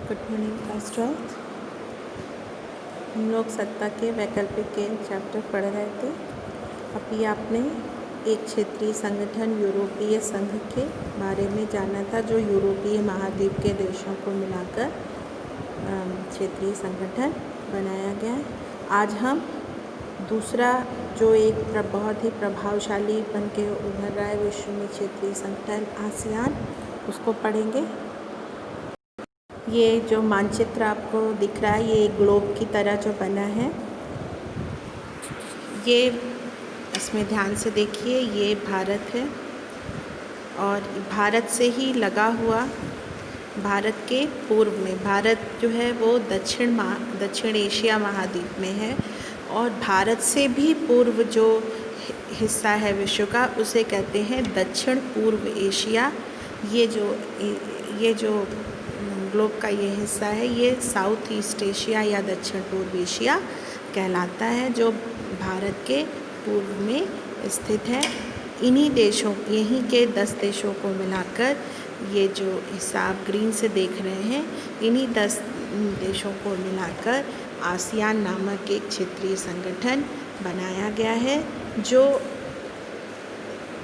Good morning class 12th। हम लोग सत्ता के वैकल्पिक गेम चैप्टर पढ़ रहे थे। अभी आपने एक क्षेत्रीय संगठन यूरोपीय संघ के बारे में जाना था, जो यूरोपीय महाद्वीप के देशों को मिलाकर क्षेत्रीय संगठन बनाया गया है। आज हम दूसरा जो एक बहुत ही प्रभावशाली बन के उभर रहा है विश्व में क्षेत्रीय संगठन आसियान, उसको पढ़ेंगे। ये जो मानचित्र आपको दिख रहा है, ये ग्लोब की तरह जो बना है, ये इसमें ध्यान से देखिए, ये भारत है और भारत से ही लगा हुआ, भारत के पूर्व में, भारत जो है वो दक्षिण एशिया महाद्वीप में है और भारत से भी पूर्व जो हिस्सा है विश्व का, उसे कहते हैं दक्षिण पूर्व एशिया। ये जो ग्लोब का ये हिस्सा है, ये साउथ ईस्ट एशिया या दक्षिण पूर्व एशिया कहलाता है, जो भारत के पूर्व में स्थित है। इन्हीं देशों, यहीं के 10 देशों को मिलाकर ये जो हिस्सा आप ग्रीन से देख रहे हैं, इन्हीं 10 देशों को मिलाकर आसियान नामक एक क्षेत्रीय संगठन बनाया गया है, जो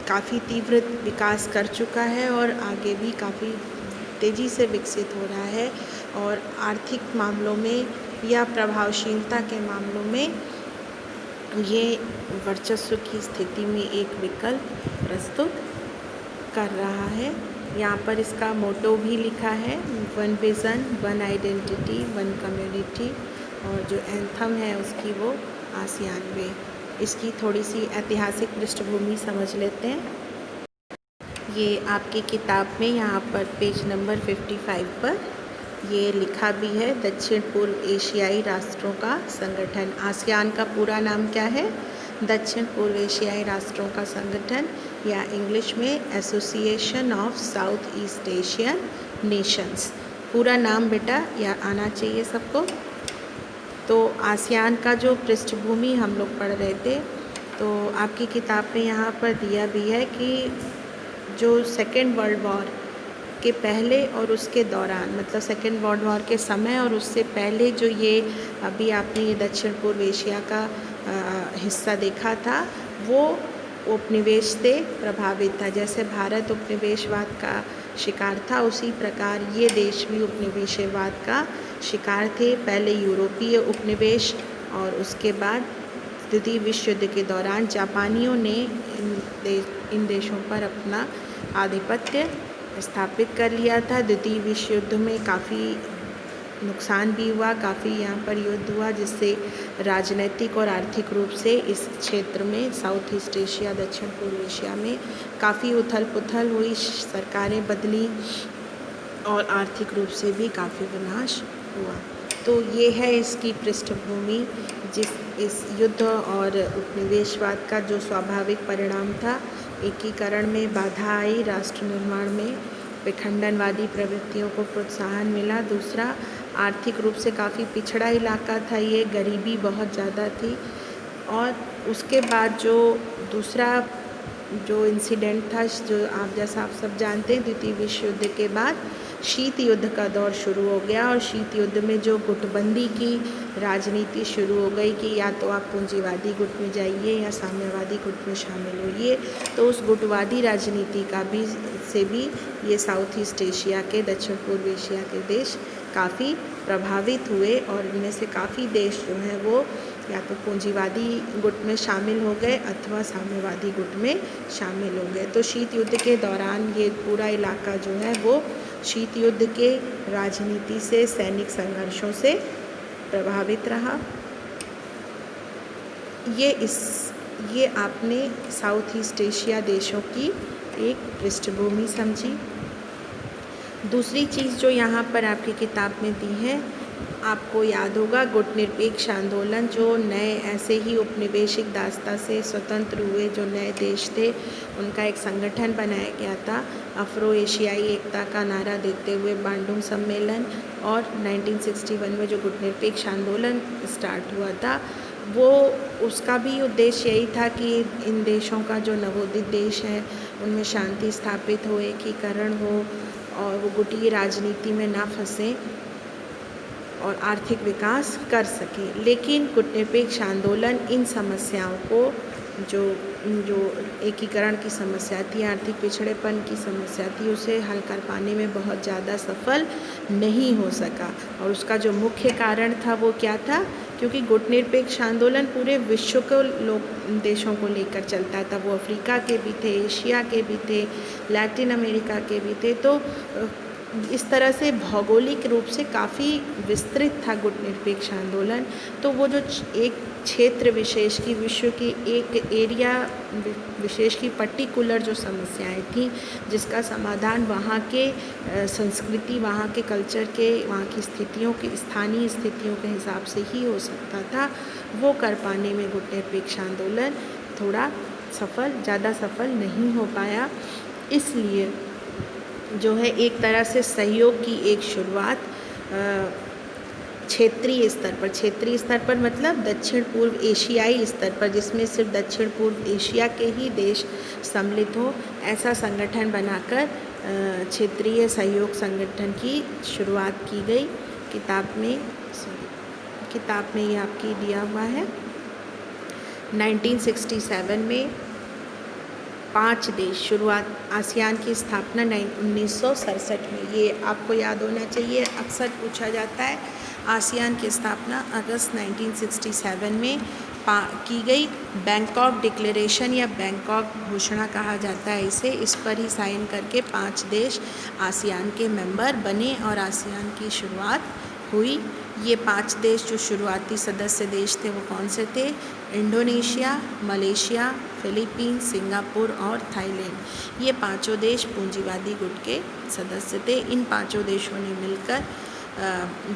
काफ़ी तीव्र विकास कर चुका है और आगे भी काफ़ी तेज़ी से विकसित हो रहा है और आर्थिक मामलों में या प्रभावशीलता के मामलों में ये वर्चस्व की स्थिति में एक विकल्प प्रस्तुत कर रहा है। यहाँ पर इसका मोटो भी लिखा है, 1 विज़न 1 आइडेंटिटी 1 कम्युनिटी, और जो एंथम है उसकी वो आसियान वे। इसकी थोड़ी सी ऐतिहासिक पृष्ठभूमि समझ लेते हैं। ये आपकी किताब में यहाँ पर पेज नंबर 55 पर ये लिखा भी है, दक्षिण पूर्व एशियाई राष्ट्रों का संगठन। आसियान का पूरा नाम क्या है? दक्षिण पूर्व एशियाई राष्ट्रों का संगठन, या इंग्लिश में association of south east Asian Nations. पूरा नाम बेटा या आना चाहिए सबको। तो आसियान का जो पृष्ठभूमि हम लोग पढ़ रहे थे, तो आपकी किताब में यहाँ पर दिया भी है कि जो सेकेंड वर्ल्ड वॉर के पहले और उसके दौरान, मतलब सेकेंड वर्ल्ड वॉर के समय और उससे पहले, जो ये अभी आपने ये दक्षिण पूर्व एशिया का हिस्सा देखा था, वो उपनिवेश से प्रभावित था। जैसे भारत उपनिवेशवाद का शिकार था, उसी प्रकार ये देश भी उपनिवेशवाद का शिकार थे। पहले यूरोपीय उपनिवेश और उसके बाद द्वितीय विश्व युद्ध के दौरान जापानियों ने इन देशों पर अपना आधिपत्य स्थापित कर लिया था। द्वितीय विश्व युद्ध में काफ़ी नुकसान भी हुआ, काफ़ी यहाँ पर युद्ध हुआ, जिससे राजनीतिक और आर्थिक रूप से इस क्षेत्र में, साउथ ईस्ट एशिया दक्षिण पूर्व एशिया में काफ़ी उथल पुथल हुई, सरकारें बदली और आर्थिक रूप से भी काफ़ी विनाश हुआ। तो ये है इसकी पृष्ठभूमि, इस युद्ध और उपनिवेशवाद का जो स्वाभाविक परिणाम था। एकीकरण में बाधा आई, राष्ट्र निर्माण में विखंडनवादी प्रवृत्तियों को प्रोत्साहन मिला। दूसरा, आर्थिक रूप से काफ़ी पिछड़ा इलाका था, ये गरीबी बहुत ज़्यादा थी। और उसके बाद जो दूसरा जो इंसिडेंट था, जो आप सब जानते हैं, द्वितीय विश्व युद्ध के बाद शीत युद्ध का दौर शुरू हो गया और शीत युद्ध में जो गुटबंदी की राजनीति शुरू हो गई कि या तो आप पूंजीवादी गुट में जाइए या साम्यवादी गुट में शामिल होइए, तो उस गुटवादी राजनीति का भी से भी ये साउथ ईस्ट एशिया के, दक्षिण पूर्व एशिया के देश काफ़ी प्रभावित हुए और इनमें से काफ़ी देश जो हैं वो या तो पूंजीवादी गुट में शामिल हो गए अथवा साम्यवादी गुट में शामिल हो गए। तो शीत युद्ध के दौरान ये पूरा इलाका जो है वो शीत युद्ध के राजनीति से, सैनिक संघर्षों से प्रभावित रहा। ये आपने साउथ ईस्ट एशिया देशों की एक पृष्ठभूमि समझी। दूसरी चीज़ जो यहाँ पर आपकी किताब में दी है, आपको याद होगा, गुटनिरपेक्ष आंदोलन, जो नए ऐसे ही उपनिवेशिक दास्ता से स्वतंत्र हुए जो नए देश थे, उनका एक संगठन बनाया गया था। अफ्रो एशियाई एकता का नारा देते हुए बांडुंग सम्मेलन, और 1961 में जो गुटनिरपेक्ष आंदोलन स्टार्ट हुआ था, वो उसका भी उद्देश्य यही था कि इन देशों का जो नवोदित देश है उनमें शांति स्थापित हो, एकीकरण हो और वो गुटीय राजनीति में ना फंसें। और आर्थिक विकास कर सके। लेकिन गुटनिरपेक्ष आंदोलन इन समस्याओं को जो जो एकीकरण की समस्या थी, आर्थिक पिछड़ेपन की समस्या थी, उसे हल कर पाने में बहुत ज़्यादा सफल नहीं हो सका। और उसका जो मुख्य कारण था वो क्या था? क्योंकि गुटनिरपेक्ष आंदोलन पूरे विश्व को देशों को लेकर चलता था। वो अफ्रीका के भी थे, एशिया के भी थे, लैटिन अमेरिका के भी थे। तो इस तरह से भौगोलिक रूप से काफ़ी विस्तृत था गुटनिरपेक्ष आंदोलन। तो वो जो एक क्षेत्र विशेष की, विश्व की एक एरिया विशेष की पर्टिकुलर जो समस्याएं थी, जिसका समाधान वहाँ के संस्कृति, वहाँ के कल्चर के, वहाँ की स्थितियों के, स्थानीय स्थितियों के हिसाब से ही हो सकता था, वो कर पाने में गुटनिरपेक्ष आंदोलन थोड़ा ज़्यादा सफल नहीं हो पाया। इसलिए जो है एक तरह से सहयोग की एक शुरुआत क्षेत्रीय स्तर पर मतलब दक्षिण पूर्व एशियाई स्तर पर, जिसमें सिर्फ दक्षिण पूर्व एशिया के ही देश सम्मिलित हो, ऐसा संगठन बनाकर क्षेत्रीय सहयोग संगठन की शुरुआत की गई। किताब में ये आपकी दिया हुआ है। 1967 में 5 देश शुरुआत, आसियान की स्थापना 1967 में, ये आपको याद होना चाहिए, अक्सर पूछा जाता है। आसियान की स्थापना अगस्त 1967 में की गई। बैंकॉक डिक्लेरेशन या बैंकॉक घोषणा कहा जाता है इसे, इस पर ही साइन करके 5 देश आसियान के मेंबर बने और आसियान की शुरुआत हुई। ये 5 देश जो शुरुआती सदस्य देश थे वो कौन से थे? इंडोनेशिया, मलेशिया, फिलीपींस, सिंगापुर और थाईलैंड। ये 5 देश पूंजीवादी गुट के सदस्य थे। इन 5 देशों ने मिलकर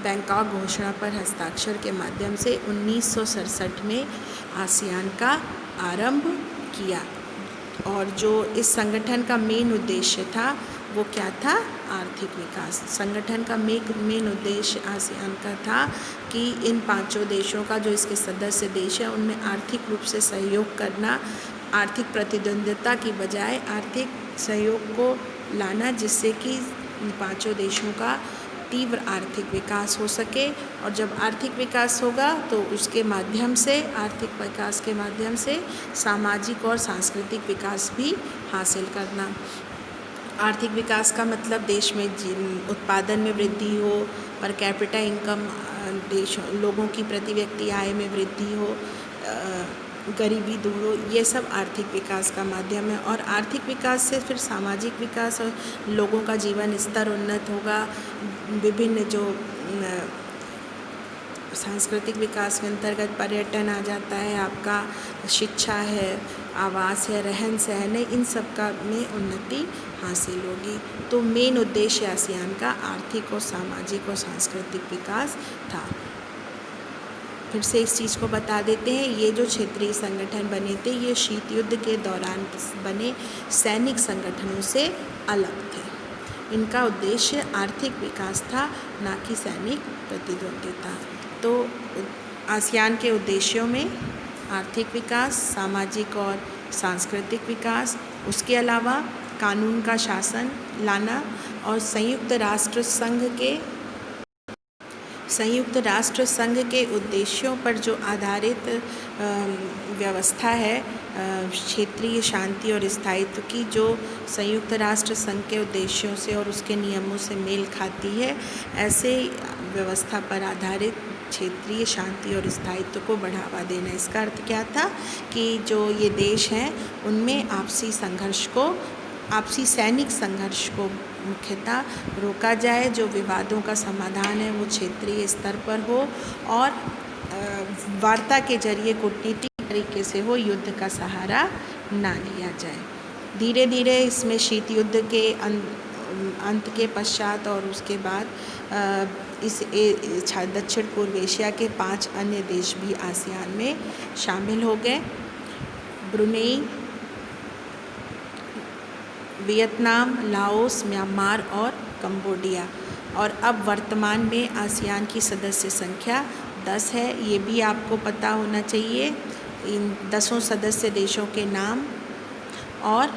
बैंकॉक घोषणा पर हस्ताक्षर के माध्यम से 1967 में आसियान का आरंभ किया। और जो इस संगठन का मेन उद्देश्य था वो क्या था? आर्थिक विकास। संगठन का मेन उद्देश्य आसियान का था कि इन 5 देशों का, जो इसके सदस्य देश हैं, उनमें आर्थिक रूप से सहयोग करना, आर्थिक प्रतिद्वंद्विता की बजाय आर्थिक सहयोग को लाना, जिससे कि इन 5 देशों का तीव्र आर्थिक विकास हो सके। और जब आर्थिक विकास होगा तो उसके माध्यम से, आर्थिक विकास के माध्यम से सामाजिक और सांस्कृतिक विकास भी हासिल करना। आर्थिक विकास का मतलब देश में उत्पादन में वृद्धि हो, पर कैपिटा इनकम, लोगों की प्रति व्यक्ति आय में वृद्धि हो, गरीबी दूर हो, ये सब आर्थिक विकास का माध्यम है। और आर्थिक विकास से फिर सामाजिक विकास और लोगों का जीवन स्तर उन्नत होगा। विभिन्न जो सांस्कृतिक विकास के अंतर्गत पर्यटन आ जाता है, आपका शिक्षा है, आवास है, रहन सहन है, इन सब का में उन्नति हासिल होगी। तो मेन उद्देश्य आसियान का आर्थिक और सामाजिक और सांस्कृतिक विकास था। फिर से इस चीज़ को बता देते हैं, ये जो क्षेत्रीय संगठन बने थे ये शीत युद्ध के दौरान बने सैनिक संगठनों से अलग थे। इनका उद्देश्य आर्थिक विकास था, ना कि सैनिक प्रतिद्वंद्विता। तो आसियान के उद्देश्यों में आर्थिक विकास, सामाजिक और सांस्कृतिक विकास, उसके अलावा कानून का शासन लाना और संयुक्त राष्ट्र संघ के उद्देश्यों पर जो आधारित व्यवस्था है क्षेत्रीय शांति और स्थायित्व की, जो संयुक्त राष्ट्र संघ के उद्देश्यों से और उसके नियमों से मेल खाती है, ऐसे व्यवस्था पर आधारित क्षेत्रीय शांति और स्थायित्व को बढ़ावा देना। इसका अर्थ क्या था कि जो ये देश हैं उनमें आपसी सैनिक संघर्ष को मुख्यतः रोका जाए, जो विवादों का समाधान है वो क्षेत्रीय स्तर पर हो और वार्ता के जरिए कूटनीतिक तरीके से हो, युद्ध का सहारा ना लिया जाए। धीरे धीरे इसमें शीत युद्ध के अंत के पश्चात और उसके बाद इस दक्षिण पूर्व एशिया के 5 अन्य देश भी आसियान में शामिल हो गए। ब्रुनेई, वियतनाम, लाओस, म्यांमार और कंबोडिया। और अब वर्तमान में आसियान की सदस्य संख्या 10 है। ये भी आपको पता होना चाहिए, इन 10 सदस्य देशों के नाम। और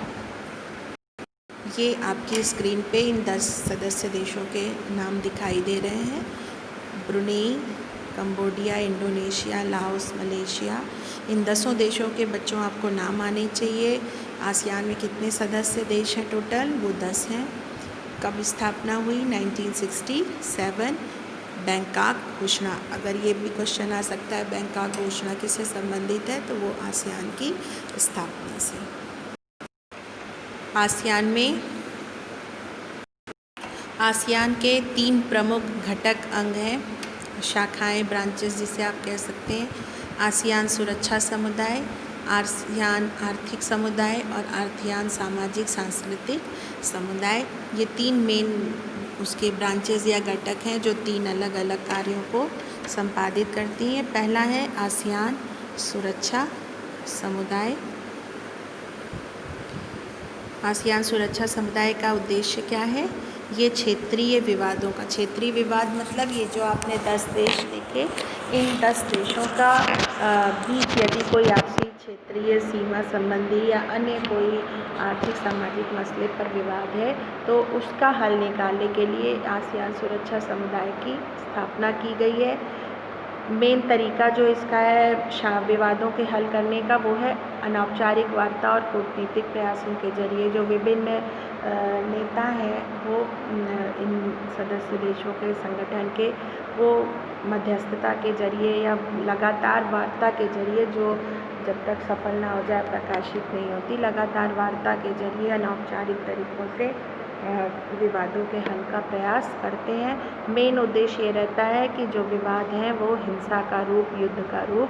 ये आपकी स्क्रीन पे इन 10 सदस्य देशों के नाम दिखाई दे रहे हैं। Brunei, Cambodia, Indonesia, Laos, Malaysia. इन 10 देशों के बच्चों आपको नाम आने चाहिए। आसियान में कितने सदस्य देश हैं टोटल? वो 10 हैं। कब स्थापना हुई? 1967। बैंकॉक घोषणा, अगर ये भी क्वेश्चन आ सकता है बैंकॉक घोषणा किससे संबंधित है, तो वो आसियान की स्थापना से। आसियान के 3 प्रमुख घटक अंग हैं, शाखाएं, ब्रांचेस जिसे आप कह सकते हैं। आसियान सुरक्षा समुदाय, आसियान आर्थिक समुदाय और आसियान सामाजिक सांस्कृतिक समुदाय। ये 3 मेन उसके ब्रांचेस या घटक हैं जो 3 अलग अलग कार्यों को संपादित करती हैं। पहला है आसियान सुरक्षा समुदाय। आसियान सुरक्षा समुदाय का उद्देश्य क्या है? ये क्षेत्रीय विवादों का, क्षेत्रीय विवाद मतलब ये जो आपने 10 देश देखे, इन 10 देशों का बीच यदि कोई आपसी क्षेत्रीय सीमा संबंधी या अन्य कोई आर्थिक सामाजिक मसले पर विवाद है, तो उसका हल निकालने के लिए आसियान सुरक्षा समुदाय की स्थापना की गई है। मेन तरीका जो इसका है विवादों के हल करने का, वो है अनौपचारिक वार्ता और कूटनीतिक प्रयासों के जरिए। जो विभिन्न नेता हैं वो इन सदस्य देशों के संगठन के, वो मध्यस्थता के जरिए या लगातार वार्ता के जरिए, जो जब तक सफल ना हो जाए प्रकाशित नहीं होती, लगातार वार्ता के जरिए अनौपचारिक तरीक़ों से विवादों के हल का प्रयास करते हैं। मेन उद्देश्य ये रहता है कि जो विवाद हैं वो हिंसा का रूप, युद्ध का रूप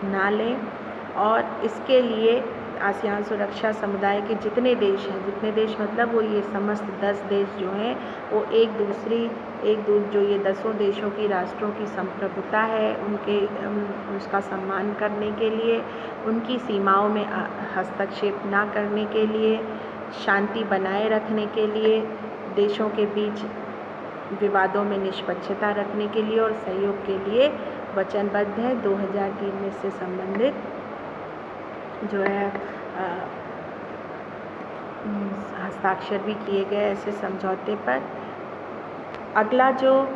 ना लें, और इसके लिए आसियान सुरक्षा समुदाय के जितने देश हैं, जितने देश मतलब वो ये समस्त 10 देश जो हैं, वो जो ये 10 देशों की राष्ट्रों की संप्रभुता है उसका सम्मान करने के लिए, उनकी सीमाओं में हस्तक्षेप ना करने के लिए, शांति बनाए रखने के लिए, देशों के बीच विवादों में निष्पक्षता रखने के लिए और सहयोग के लिए वचनबद्ध है। 2003 में इससे संबंधित जो है हस्ताक्षर भी किए गए ऐसे समझौते पर। अगला जो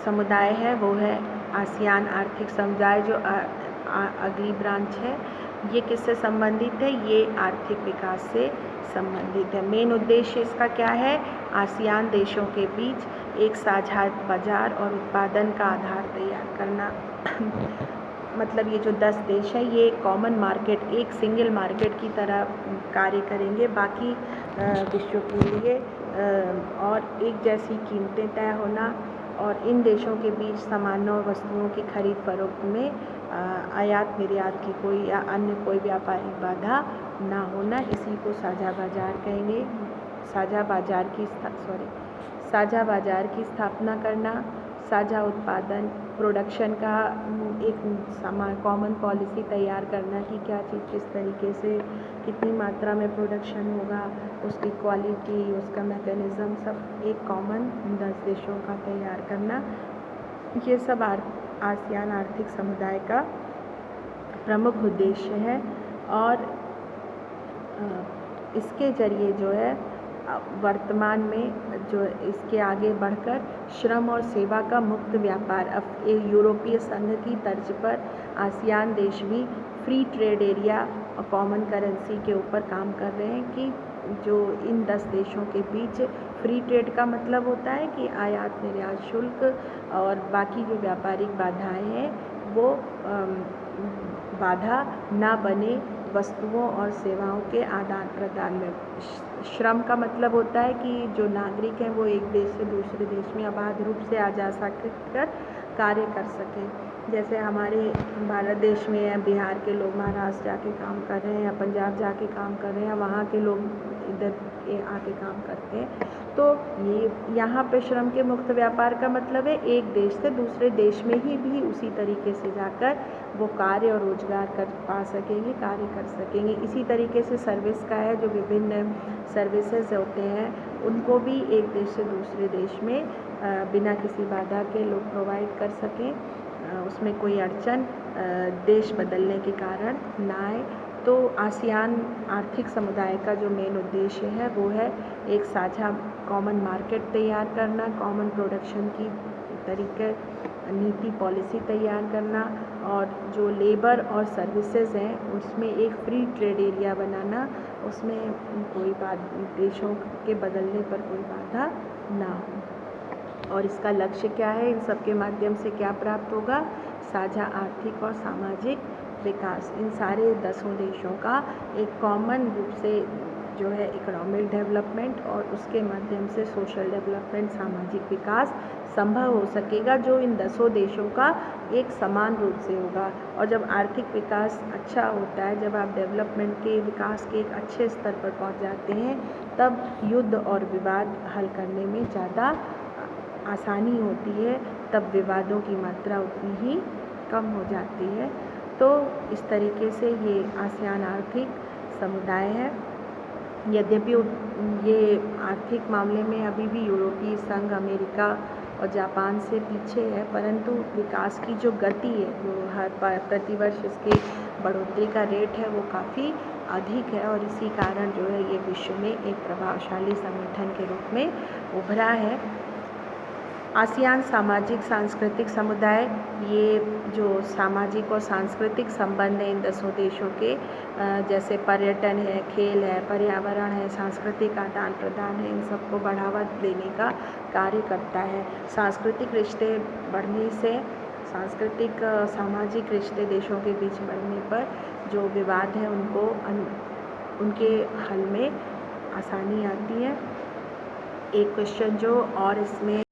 समुदाय है वो है आसियान आर्थिक समुदाय, जो अगली ब्रांच है। ये किससे संबंधित है? ये आर्थिक विकास से संबंधित है। मेन उद्देश्य इसका क्या है? आसियान देशों के बीच एक साझा बाजार और उत्पादन का आधार तैयार करना। मतलब ये जो 10 देश है ये कॉमन मार्केट, एक सिंगल मार्केट की तरह कार्य करेंगे बाकी विश्व के लिए, और एक जैसी कीमतें तय होना, और इन देशों के बीच सामानों और वस्तुओं की खरीद फरोख्त में आयात निर्यात की कोई या अन्य कोई व्यापारिक बाधा ना होना, इसी को साझा बाजार कहेंगे। साझा बाजार की स्थापना करना, साझा उत्पादन, प्रोडक्शन का एक कॉमन पॉलिसी तैयार करना कि क्या चीज़ किस तरीके से कितनी मात्रा में प्रोडक्शन होगा, उसकी क्वालिटी, उसका मैकेनिज़्म, सब एक कॉमन 10 देशों का तैयार करना। ये सब आसियान आर्थिक समुदाय का प्रमुख उद्देश्य है, और इसके जरिए जो है वर्तमान में जो इसके आगे बढ़कर श्रम और सेवा का मुक्त व्यापार, अब यूरोपीय संघ की तर्ज पर आसियान देश भी फ्री ट्रेड एरिया और कॉमन करेंसी के ऊपर काम कर रहे हैं कि जो इन 10 देशों के बीच फ्री ट्रेड का मतलब होता है कि आयात निर्यात शुल्क और बाकी जो व्यापारिक बाधाएं हैं वो बाधा ना बने वस्तुओं और सेवाओं के आदान प्रदान में। श्रम का मतलब होता है कि जो नागरिक हैं वो एक देश से दूसरे देश में अबाध रूप से आ जा कर कार्य कर सकें। जैसे हमारे भारत देश में या बिहार के लोग महाराष्ट्र जाके काम कर रहे हैं या पंजाब जाके काम कर रहे हैं, वहाँ के लोग इधर आके काम करते हैं। तो ये यहाँ पे श्रम के मुक्त व्यापार का मतलब है एक देश से दूसरे देश में ही भी उसी तरीके से जाकर वो कार्य और रोजगार पा सकेंगे, कार्य कर सकेंगे। इसी तरीके से सर्विस का है, जो विभिन्न सर्विसेज होते हैं उनको भी एक देश से दूसरे देश में बिना किसी बाधा के लोग प्रोवाइड कर सकें, उसमें कोई अड़चन देश बदलने के कारण ना आए। तो आसियान आर्थिक समुदाय का जो मेन उद्देश्य है वो है एक साझा कॉमन मार्केट तैयार करना, कॉमन प्रोडक्शन की तरीके नीति पॉलिसी तैयार करना, और जो लेबर और सर्विसेज हैं उसमें एक फ्री ट्रेड एरिया बनाना, उसमें कोई देशों के बदलने पर कोई बाधा ना हो। और इसका लक्ष्य क्या है, इन सब के माध्यम से क्या प्राप्त होगा? साझा आर्थिक और सामाजिक विकास। इन सारे 10 देशों का एक कॉमन रूप से जो है इकोनॉमिक डेवलपमेंट और उसके माध्यम से सोशल डेवलपमेंट, सामाजिक विकास संभव हो सकेगा, जो इन 10 देशों का एक समान रूप से होगा। और जब आर्थिक विकास अच्छा होता है, जब आप डेवलपमेंट के विकास के एक अच्छे स्तर पर पहुंच जाते हैं, तब युद्ध और विवाद हल करने में ज़्यादा आसानी होती है, तब विवादों की मात्रा उतनी ही कम हो जाती है। तो इस तरीके से ये आसियान आर्थिक समुदाय है। यद्यपि ये आर्थिक मामले में अभी भी यूरोपीय संघ, अमेरिका और जापान से पीछे है, परंतु विकास की जो गति है, जो हर प्रतिवर्ष इसके बढ़ोतरी का रेट है, वो काफ़ी अधिक है, और इसी कारण जो है ये विश्व में एक प्रभावशाली संगठन के रूप में उभरा है। आसियान सामाजिक सांस्कृतिक समुदाय, ये जो सामाजिक और सांस्कृतिक संबंध हैं इन 10 देशों के, जैसे पर्यटन है, खेल है, पर्यावरण है, सांस्कृतिक आदान प्रदान है, इन सबको बढ़ावा देने का कार्य करता है। सांस्कृतिक रिश्ते बढ़ने से, सांस्कृतिक सामाजिक रिश्ते देशों के बीच बढ़ने पर जो विवाद है उनके हल में आसानी आती है। एक क्वेश्चन जो और इसमें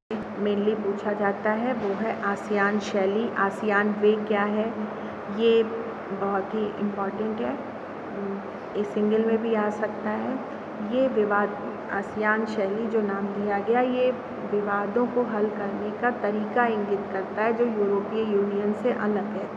मेनली पूछा जाता है वो है आसियान शैली, आसियान वे क्या है? ये बहुत ही इम्पॉर्टेंट है, ये सिंगल में भी आ सकता है। ये विवाद, आसियान शैली जो नाम दिया गया, ये विवादों को हल करने का तरीका इंगित करता है जो यूरोपीय यूनियन से अलग है।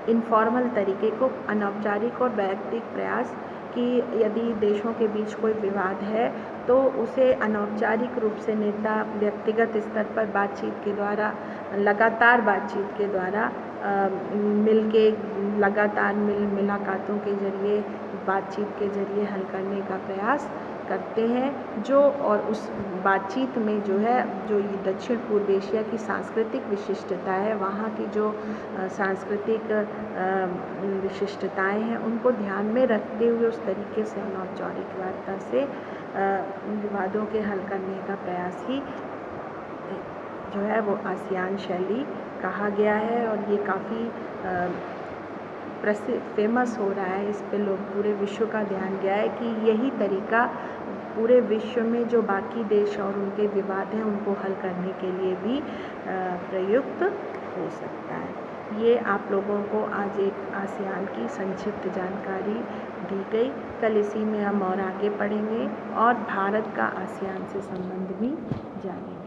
इनफॉर्मल तरीके को, अनौपचारिक और वैयक्तिक प्रयास कि यदि देशों के बीच कोई विवाद है तो उसे अनौपचारिक रूप से नेता व्यक्तिगत स्तर पर बातचीत के द्वारा, लगातार बातचीत के द्वारा मिलके लगातार मुलाकातों के जरिए, बातचीत के जरिए हल करने का प्रयास करते हैं। जो और उस बातचीत में जो है, जो ये दक्षिण पूर्व एशिया की सांस्कृतिक विशिष्टता है, वहाँ की जो सांस्कृतिक विशिष्टताएं हैं, उनको ध्यान में रखते हुए उस तरीके से अनौपचारिक वार्ता से विवादों के हल करने का प्रयास ही जो है वो आसियान शैली कहा गया है। और ये काफ़ी फेमस हो रहा है, इस पे लोग पूरे विश्व का ध्यान गया है कि यही तरीका पूरे विश्व में जो बाकी देश और उनके विवाद हैं उनको हल करने के लिए भी प्रयुक्त हो सकता है। ये आप लोगों को आज एक आसियान की संक्षिप्त जानकारी दी गई। कल इसी में हम और आगे पढ़ेंगे और भारत का आसियान से संबंध भी जानेंगे।